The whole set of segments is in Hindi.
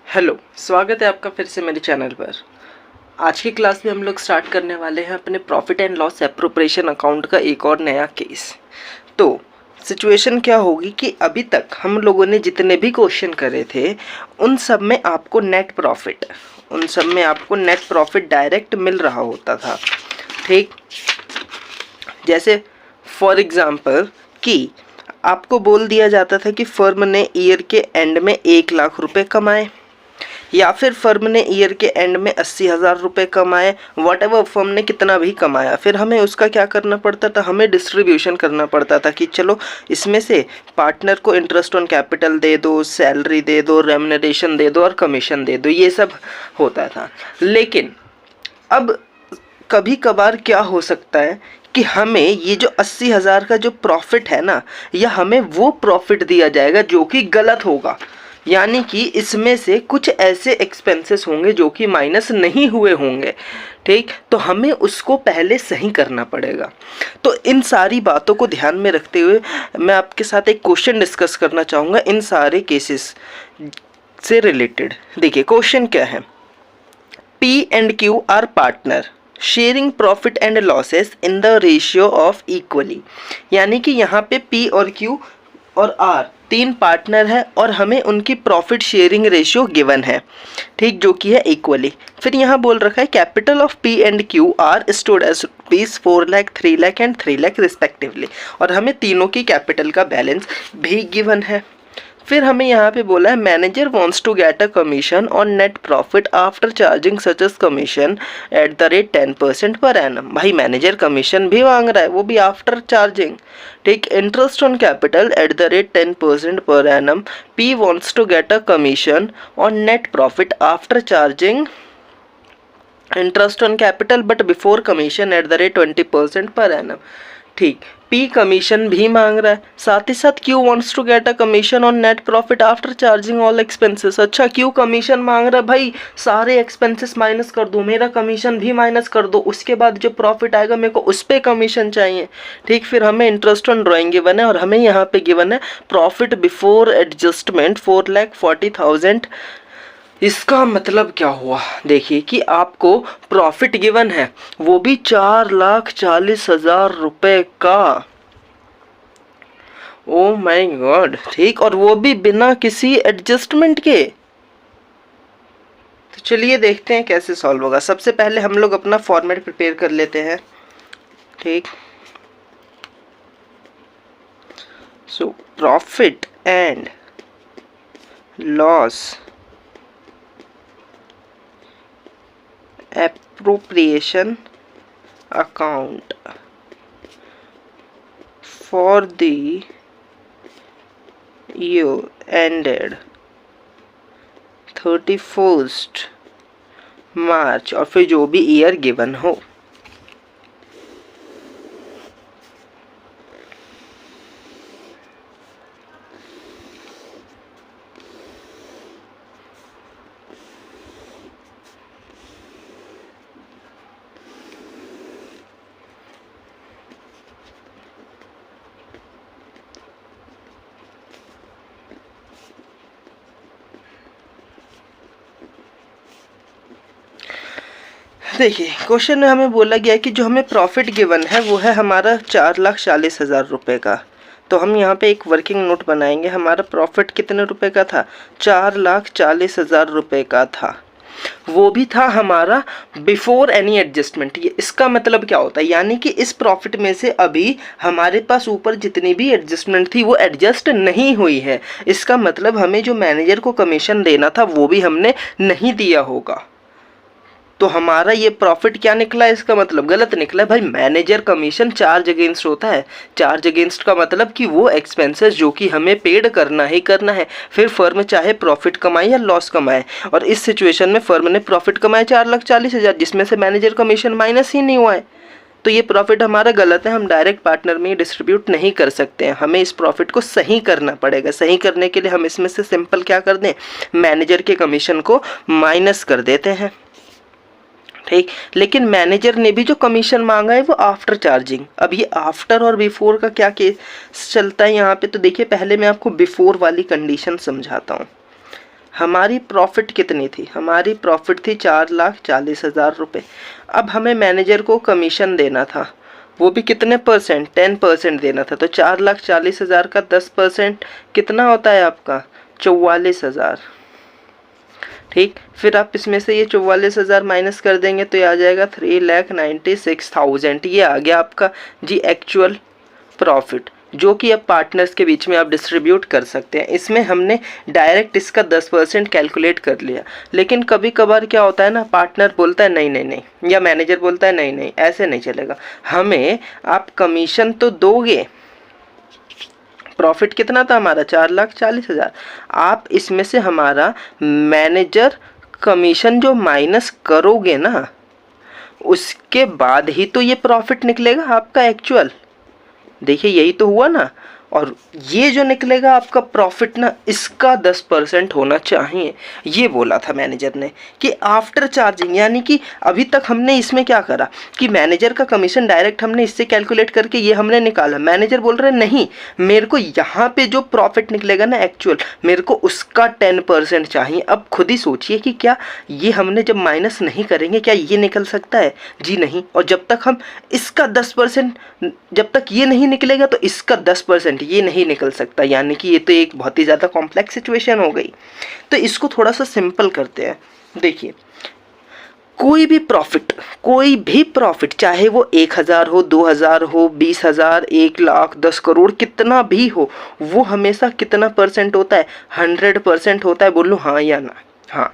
हेलो, स्वागत है आपका फिर से मेरे चैनल पर। आज की क्लास में हम लोग स्टार्ट करने वाले हैं अपने profit and loss appropriation account का एक और नया केस। तो सिचुएशन क्या होगी कि अभी तक हम लोगों ने जितने भी क्वेश्चन करे थे उन सब में आपको नेट प्रॉफिट डायरेक्ट मिल रहा होता था। ठीक, जैसे फॉर एग्ज़ाम्पल कि आपको बोल दिया जाता था कि फर्म ने ईयर के एंड में 1 लाख रुपए कमाए, या फिर फर्म ने ईयर के एंड में 80,000 रुपये कमाए। वट एवर फर्म ने कितना भी कमाया, फिर हमें उसका क्या करना पड़ता था, हमें डिस्ट्रीब्यूशन करना पड़ता था कि चलो इसमें से पार्टनर को इंटरेस्ट ऑन कैपिटल दे दो, सैलरी दे दो, रेम्युनरेशन दे दो और कमीशन दे दो, ये सब होता था। लेकिन अब कभी कभार क्या हो सकता है कि हमें ये जो 80,000 का जो प्रॉफिट है ना, या हमें वो प्रॉफिट दिया जाएगा जो कि गलत होगा, यानी कि इसमें से कुछ ऐसे एक्सपेंसेस होंगे जो कि माइनस नहीं हुए होंगे। ठीक, तो हमें उसको पहले सही करना पड़ेगा। तो इन सारी बातों को ध्यान में रखते हुए मैं आपके साथ एक क्वेश्चन डिस्कस करना चाहूँगा इन सारे केसेस से रिलेटेड। देखिए क्वेश्चन क्या है, P and Q are partner sharing profit and losses in the ratio of equally, यानी कि यहाँ पे पी और क्यू और आर तीन पार्टनर है और हमें उनकी प्रॉफिट शेयरिंग रेशियो गिवन है। ठीक, जो कि है इक्वली। फिर यहाँ बोल रखा है capital of P and Q R stood as rupees 4 lakh, 3 lakh and 3 lakh respectively, और हमें तीनों की कैपिटल का बैलेंस भी गिवन है। फिर हमें यहाँ पे बोला है manager wants to get a commission on net profit after charging such as commission at the rate 10% per annum. भाई मैनेजर कमीशन भी मांग रहा है, वो भी आफ्टर चार्जिंग। ठीक, interest on capital at the rate 10% per annum. P wants to get a commission on net profit after charging interest on capital but before commission at the rate 20% per annum. ठीक, पी कमीशन भी मांग रहा है, साथ ही साथ Q wants to get a commission on net profit after charging all expenses. अच्छा, क्यू कमीशन मांग रहा है, भाई सारे एक्सपेंसेस माइनस कर दो, मेरा कमीशन भी माइनस कर दो, उसके बाद जो प्रॉफिट आएगा मेरे को उस पर कमीशन चाहिए। ठीक, फिर हमें इंटरेस्ट ऑन ड्राइंग गिवन है और हमें यहाँ पे गिवन है प्रॉफिट बिफोर एडजस्टमेंट 4,40,000। इसका मतलब क्या हुआ, देखिए कि आपको प्रॉफिट गिवन है वो भी 4,40,000 रुपए का। Oh my God. ठीक, और वो भी बिना किसी एडजस्टमेंट के। तो चलिए देखते हैं कैसे सॉल्व होगा। सबसे पहले हम लोग अपना फॉर्मेट प्रिपेयर कर लेते हैं। ठीक, so profit and loss appropriation account for the year ended 31st March, और फिर जो भी ईयर गिवन हो। देखिए क्वेश्चन में हमें बोला गया है कि जो हमें प्रॉफिट गिवन है वो है हमारा 4,40,000 रुपये का। तो हम यहाँ पे एक वर्किंग नोट बनाएंगे। हमारा प्रॉफिट कितने रुपए का था, 4,40,000 रुपये का था। वो भी था हमारा बिफोर एनी एडजस्टमेंट। ये इसका मतलब क्या होता है, यानी कि इस प्रॉफिट में से अभी हमारे पास ऊपर जितनी भी एडजस्टमेंट थी वो एडजस्ट नहीं हुई है। इसका मतलब हमें जो मैनेजर को कमीशन देना था वो भी हमने नहीं दिया होगा। तो हमारा ये प्रॉफिट क्या निकला है, इसका मतलब गलत निकला है। भाई मैनेजर कमीशन चार्ज अगेंस्ट होता है। चार्ज अगेंस्ट का मतलब कि वो एक्सपेंसेस जो कि हमें पेड करना ही करना है, फिर फर्म चाहे प्रॉफिट कमाए या लॉस कमाए। और इस सिचुएशन में फर्म ने प्रॉफिट कमाया 4,40,000, जिसमें से मैनेजर कमीशन माइनस ही नहीं हुआ है। तो ये प्रॉफिट हमारा गलत है, हम डायरेक्ट पार्टनर में डिस्ट्रीब्यूट नहीं कर सकते हैं। हमें इस प्रॉफिट को सही करना पड़ेगा। सही करने के लिए हम इसमें से सिंपल क्या कर दें, मैनेजर के कमीशन को माइनस कर देते हैं। ठीक, लेकिन मैनेजर ने भी जो कमीशन मांगा है वो आफ्टर चार्जिंग। अब ये आफ्टर और बिफोर का क्या केस चलता है यहाँ पे, तो देखिए पहले मैं आपको बिफोर वाली कंडीशन समझाता हूँ। हमारी प्रॉफिट कितनी थी? हमारी प्रॉफिट थी 4,40,000 रुपये। अब हमें मैनेजर को कमीशन देना था, वो भी कितने परसेंट? 10% देना था। तो 4,40,000 का 10% कितना होता है आपका? 44,000। ठीक, फिर आप इसमें से ये 44,000 माइनस कर देंगे तो ये आ जाएगा 3,96,000। ये आ गया आपका जी एक्चुअल प्रॉफिट, जो कि अब पार्टनर्स के बीच में आप डिस्ट्रीब्यूट कर सकते हैं। इसमें हमने डायरेक्ट इसका 10% कैलकुलेट कर लिया। लेकिन कभी कभार क्या होता है ना, पार्टनर बोलता है नहीं नहीं नहीं, या मैनेजर बोलता है नहीं नहीं ऐसे नहीं चलेगा, हमें आप कमीशन तो दोगे। प्रॉफिट कितना था हमारा? 4,40,000। आप इसमें से हमारा मैनेजर कमीशन जो माइनस करोगे ना, उसके बाद ही तो ये प्रॉफिट निकलेगा आपका एक्चुअल। देखिए यही तो हुआ ना। और ये जो निकलेगा आपका प्रॉफिट ना, इसका 10% होना चाहिए, ये बोला था मैनेजर ने कि आफ्टर चार्जिंग। यानी कि अभी तक हमने इसमें क्या करा कि मैनेजर का कमीशन डायरेक्ट हमने इससे कैलकुलेट करके ये हमने निकाला। मैनेजर बोल रहे नहीं, मेरे को यहाँ पे जो प्रॉफिट निकलेगा ना एक्चुअल, मेरे को उसका 10% चाहिए। अब खुद ही सोचिए कि क्या ये हमने जब माइनस नहीं करेंगे क्या ये निकल सकता है? जी नहीं। और जब तक हम इसका 10%, जब तक ये नहीं निकलेगा तो इसका 10% ये नहीं निकल सकता। यानी कि ये तो एक बहुत ही ज़्यादा कॉम्प्लेक्स सिचुएशन हो गई। तो इसको थोड़ा सा सिंपल करते हैं। देखिए कोई भी प्रॉफिट चाहे वो 1,000 हो, 2,000 हो, 20,000, 1,00,000, 10 करोड़, कितना भी हो, वो हमेशा कितना परसेंट होता है? 100% होता है। बोलो हाँ या ना? हाँ।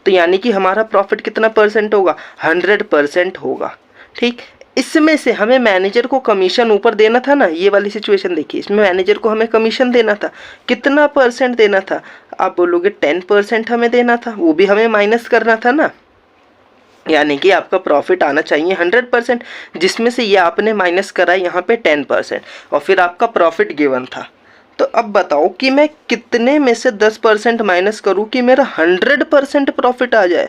तो यानी कि हमारा प्रॉफिट कितना परसेंट होगा? 100% होगा। ठीक, इसमें से हमें मैनेजर को कमीशन ऊपर देना था ना, ये वाली सिचुएशन देखिए, इसमें मैनेजर को हमें कमीशन देना था। कितना परसेंट देना था? आप बोलोगे 10% हमें देना था, वो भी हमें माइनस करना था ना। यानी कि आपका प्रॉफिट आना चाहिए 100%, जिसमें से ये आपने माइनस करा यहाँ पे 10%, और फिर आपका प्रॉफिट गिवन था। तो अब बताओ कि मैं कितने में से 10% माइनस करूँ कि मेरा 100% प्रॉफिट आ जाए?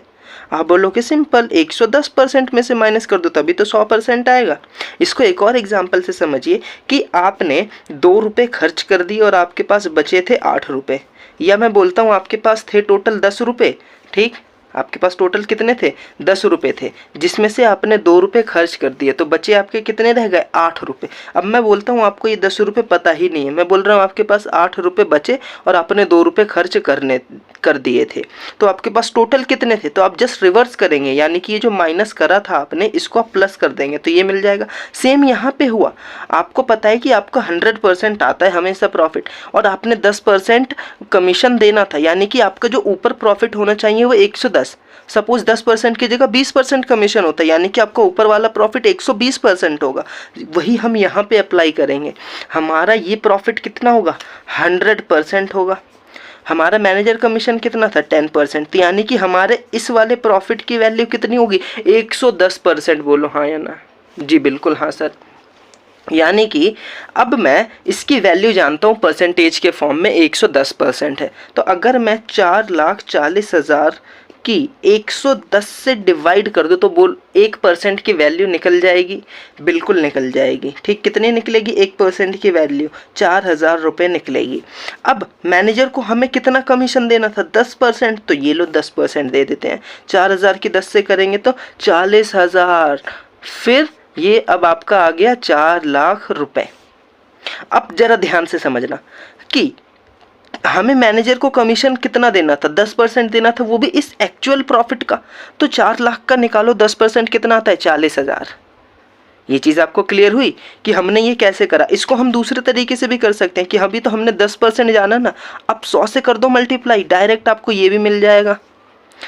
आप बोलोगे सिंपल, 110% में से माइनस कर दो तभी तो 100% आएगा। इसको एक और एग्जांपल से समझिए कि आपने 2 रुपये खर्च कर दिए और आपके पास बचे थे 8 रुपये, या मैं बोलता हूँ आपके पास थे टोटल 10 रुपये। ठीक, आपके पास टोटल कितने थे? 10 रुपये थे, जिसमें से आपने 2 रुपये खर्च कर दिए, तो बचे आपके कितने रह गए? 8 रुपये। अब मैं बोलता हूँ आपको ये 10 रुपये पता ही नहीं है, मैं बोल रहा हूँ आपके पास 8 रुपये बचे और आपने 2 रुपये खर्च कर दिए थे, तो आपके पास टोटल कितने थे? तो आप जस्ट रिवर्स करेंगे, यानी कि ये जो माइनस करा था आपने, इसको आप प्लस कर देंगे तो ये मिल जाएगा। सेम यहाँ पे हुआ, आपको पता है कि आपका 100% आता है हमेशा प्रॉफिट, और आपने 10% कमीशन देना था, यानी कि आपका जो ऊपर प्रॉफिट होना चाहिए वो 110। सपोज 10% की जगह 20% कमीशन होता है, यानी कि आपका ऊपर वाला प्रॉफिट 120% होगा। वही हम यहाँ पे अप्लाई करेंगे। हमारा ये प्रॉफिट कितना होगा? 100% होगा। हमारा मैनेजर कमीशन कितना था? 10%। तो यानी कि हमारे इस वाले प्रॉफिट की वैल्यू कितनी होगी? 110%। बोलो हाँ या ना? जी बिल्कुल हाँ सर। यानी कि अब मैं इसकी वैल्यू जानता हूँ परसेंटेज के फॉर्म में, 110% है। तो अगर मैं 4,40,000 की 110 से डिवाइड कर दो तो बोल 1% की वैल्यू निकल जाएगी? बिल्कुल निकल जाएगी। ठीक, कितनी निकलेगी? 1% की वैल्यू 4,000 रुपये निकलेगी। अब मैनेजर को हमें कितना कमीशन देना था? 10%। तो ये लो 10% दे देते हैं। 4,000 की 10 से करेंगे तो 40,000। फिर ये अब आपका आ गया 4,00,000 रुपये। अब जरा ध्यान से समझना कि हमें मैनेजर को कमीशन कितना देना था? 10% देना था, वो भी इस एक्चुअल प्रॉफिट का। तो 4,00,000 का निकालो 10% कितना आता है? 40,000। ये चीज़ आपको क्लियर हुई कि हमने ये कैसे करा? इसको हम दूसरे तरीके से भी कर सकते हैं कि अभी तो हमने 10% जाना ना, अब 100 से कर दो मल्टीप्लाई, डायरेक्ट आपको ये भी मिल जाएगा।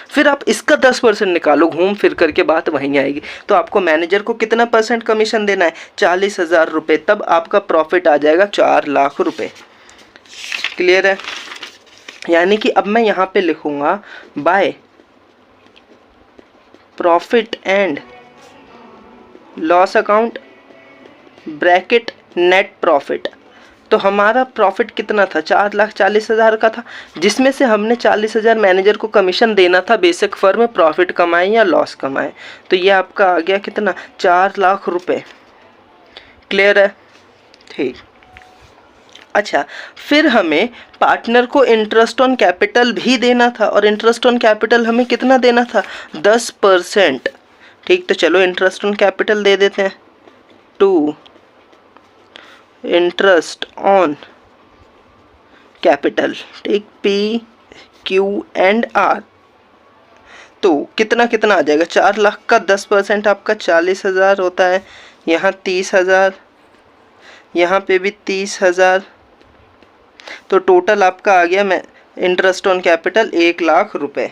फिर आप इसका 10% निकालो, घूम फिर करके बात वहीं आएगी। तो आपको मैनेजर को कितना परसेंट कमीशन देना है? 40,000 रुपये। तब आपका प्रॉफिट आ जाएगा 4,00,000 रुपये। क्लियर है? यानी कि अब मैं यहाँ पे लिखूंगा by profit and loss account bracket net profit. तो हमारा प्रॉफिट कितना था? 4,40,000 का था, जिसमें से हमने 40,000 मैनेजर को कमीशन देना था, बेशक फर्म प्रॉफिट कमाए या लॉस कमाए। तो ये आपका आ गया कितना? 4,00,000 रुपये। क्लियर है? ठीक। अच्छा, फिर हमें पार्टनर को इंटरेस्ट ऑन कैपिटल भी देना था, और इंटरेस्ट ऑन कैपिटल हमें कितना देना था? 10%। ठीक, तो चलो इंटरेस्ट ऑन कैपिटल दे देते हैं। टू इंटरेस्ट ऑन कैपिटल, ठीक, पी क्यू एंड आर। तो कितना कितना आ जाएगा? 4 लाख का 10% आपका 40,000 होता है, यहाँ 30,000, यहाँ पे भी 30,000, तो टोटल आपका आ गया मैं इंटरेस्ट ऑन कैपिटल 1 लाख रुपए।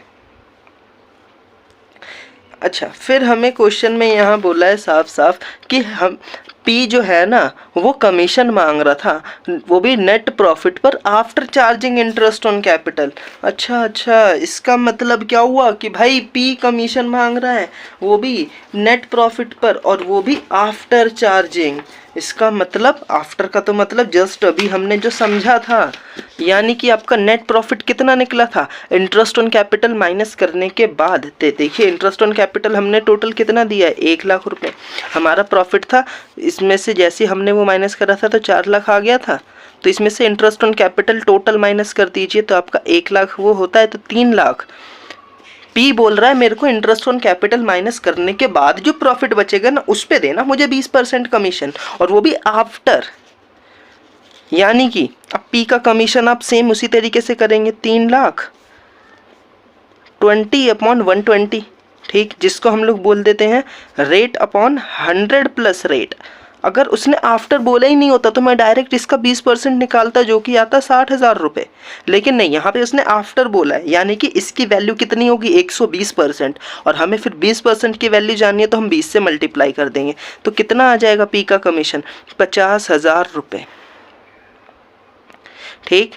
अच्छा, फिर हमें क्वेश्चन में यहाँ बोला है साफ साफ कि हम पी जो है ना वो कमीशन मांग रहा था, वो भी नेट प्रॉफिट पर after charging interest on capital. अच्छा, इसका मतलब क्या हुआ कि भाई पी कमीशन मांग रहा है वो भी नेट प्रॉफिट पर, और वो भी आफ्टर चार्जिंग। इसका मतलब आफ्टर का तो मतलब जस्ट अभी हमने जो समझा था, यानी कि आपका नेट प्रॉफिट कितना निकला था? इंटरेस्ट ऑन कैपिटल माइनस करने के बाद। देखिए इंटरेस्ट ऑन कैपिटल हमने टोटल कितना दिया है? 1 लाख रुपए हमारा प्रॉफिट था, इसमें से जैसे हमने वो माइनस करा था तो 4 लाख आ गया था, तो इसमें से interest on capital total minus कर दीजिए तो आपका 1 लाख वो होता है, तो 3 लाख। पी बोल रहा है मेरे को इंटरेस्ट ऑन कैपिटल माइनस करने के बाद जो प्रॉफिट बचेगा ना उस पे देना मुझे 20% कमीशन, और वो भी आफ्टर। यानी कि अब पी का कमीशन आप सेम उसी तरीके से करेंगे, 3 लाख 20/120, ठीक, जिसको हम लोग बोल देते हैं रेट अपॉन 100 प्लस रेट। अगर उसने आफ्टर बोला ही नहीं होता तो मैं डायरेक्ट इसका 20% निकालता, जो कि आता 60,000 रुपये, लेकिन नहीं, यहाँ पे उसने आफ्टर बोला है, यानी कि इसकी वैल्यू कितनी होगी? 120%, और हमें फिर 20% की वैल्यू जाननी है तो हम 20 से मल्टीप्लाई कर देंगे, तो कितना आ जाएगा पी का कमीशन? 50,000 रुपये। ठीक,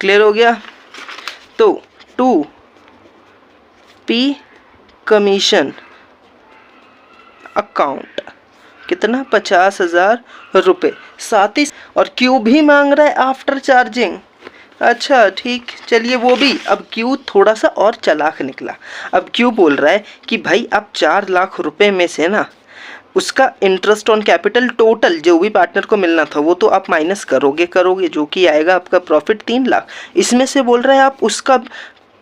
क्लियर हो गया? तो टू पी कमीशन अकाउंट कितना? 50,000 रुपये, साथ ही और क्यू भी मांग रहा है आफ्टर चार्जिंग। अच्छा ठीक, चलिए वो भी। अब क्यू थोड़ा सा और चालाक निकला। अब क्यू बोल रहा है कि भाई आप 4 लाख रुपए में से ना उसका इंटरेस्ट ऑन कैपिटल टोटल जो भी पार्टनर को मिलना था वो तो आप माइनस करोगे, जो कि आएगा आपका प्रॉफिट 3 लाख। इसमें से बोल रहा है आप उसका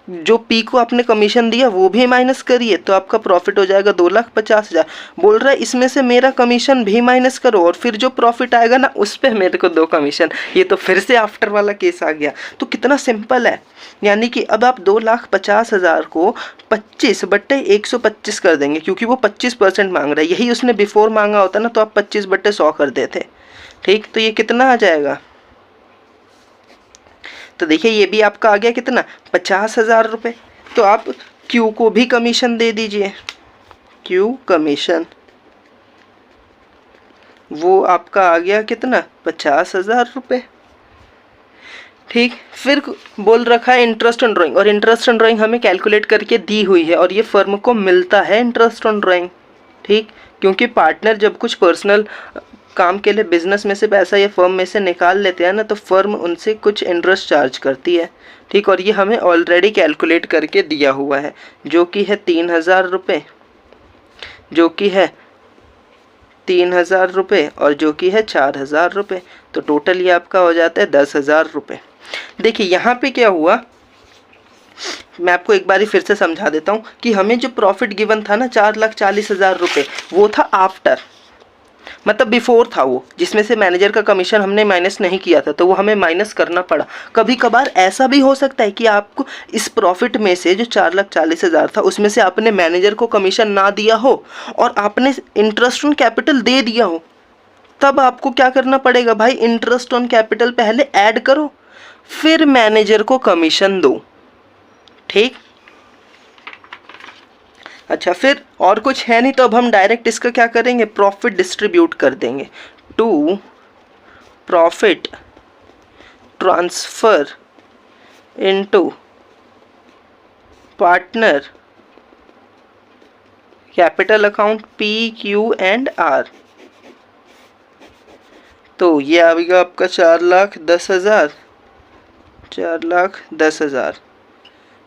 जो पी को आपने कमीशन दिया वो भी माइनस करिए, तो आपका प्रॉफिट हो जाएगा 2,50,000। बोल रहा है इसमें से मेरा कमीशन भी माइनस करो, और फिर जो प्रॉफिट आएगा ना उस पर मेरे को 2 कमीशन। ये तो फिर से आफ्टर वाला केस आ गया। तो कितना सिंपल है, यानी कि अब आप 2,50,000 को 25/125 कर देंगे, क्योंकि वो 25% मांग रहा है। यही उसने बिफोर मांगा होता ना तो आप 25/100 कर देते। ठीक, तो ये कितना आ जाएगा? तो देखिए ये भी आपका आ गया कितना? 50,000 रुपये। तो आप क्यू को भी कमीशन दे दीजिए, क्यू कमीशन वो आपका आ गया कितना? 50,000 रुपये। ठीक, फिर बोल रखा है इंटरेस्ट ऑन ड्राइंग, और इंटरेस्ट ऑन ड्राइंग हमें कैलकुलेट करके दी हुई है, और ये फर्म को मिलता है इंटरेस्ट ऑन ड्राइंग। ठीक, क्योंकि पार्टनर जब कुछ पर्सनल काम के लिए बिजनेस में से पैसा या फर्म में से निकाल लेते हैं ना तो फर्म उनसे कुछ इंटरेस्ट चार्ज करती है। ठीक, और ये हमें ऑलरेडी कैलकुलेट करके दिया हुआ है, जो कि है 3,000 रुपये, जो कि है 3,000 रुपये, और जो कि है 4,000 रुपये। तो टोटल ये आपका हो जाता है 10,000 रुपये। देखिए यहाँ पे क्या हुआ, मैं आपको एक बारी फिर से समझा देता हूँ कि हमें जो प्रॉफिट गिवन था ना 4,40,000 रुपये, वो था आफ्टर, मतलब बिफोर था वो, जिसमें से मैनेजर का कमीशन हमने माइनस नहीं किया था, तो वो हमें माइनस करना पड़ा। कभी कभार ऐसा भी हो सकता है कि आपको इस प्रॉफिट में से जो 4,40,000 था उसमें से आपने मैनेजर को कमीशन ना दिया हो और आपने इंटरेस्ट ऑन कैपिटल दे दिया हो, तब आपको क्या करना पड़ेगा भाई? इंटरेस्ट ऑन कैपिटल पहले ऐड करो, फिर मैनेजर को कमीशन दो। ठीक, अच्छा, फिर और कुछ है नहीं तो अब हम डायरेक्ट इसका क्या करेंगे? प्रॉफिट डिस्ट्रीब्यूट कर देंगे। To profit transfer into partner capital account P Q and R. तो ये आएगा आपका 4,10,000, 4,10,000।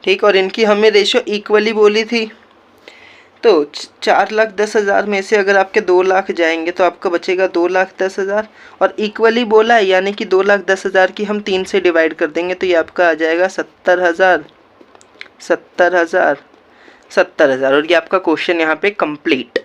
ठीक, और इनकी हमें रेशियो इक्वली बोली थी तो 4,10,000 में से अगर आपके 2 लाख जाएंगे तो आपका बचेगा 2,10,000, और इक्वली बोला है यानी कि 2,10,000 की हम 3 से डिवाइड कर देंगे तो ये आपका आ जाएगा 70,000, 70,000, 70,000, और ये आपका क्वेश्चन यहाँ पे कंप्लीट।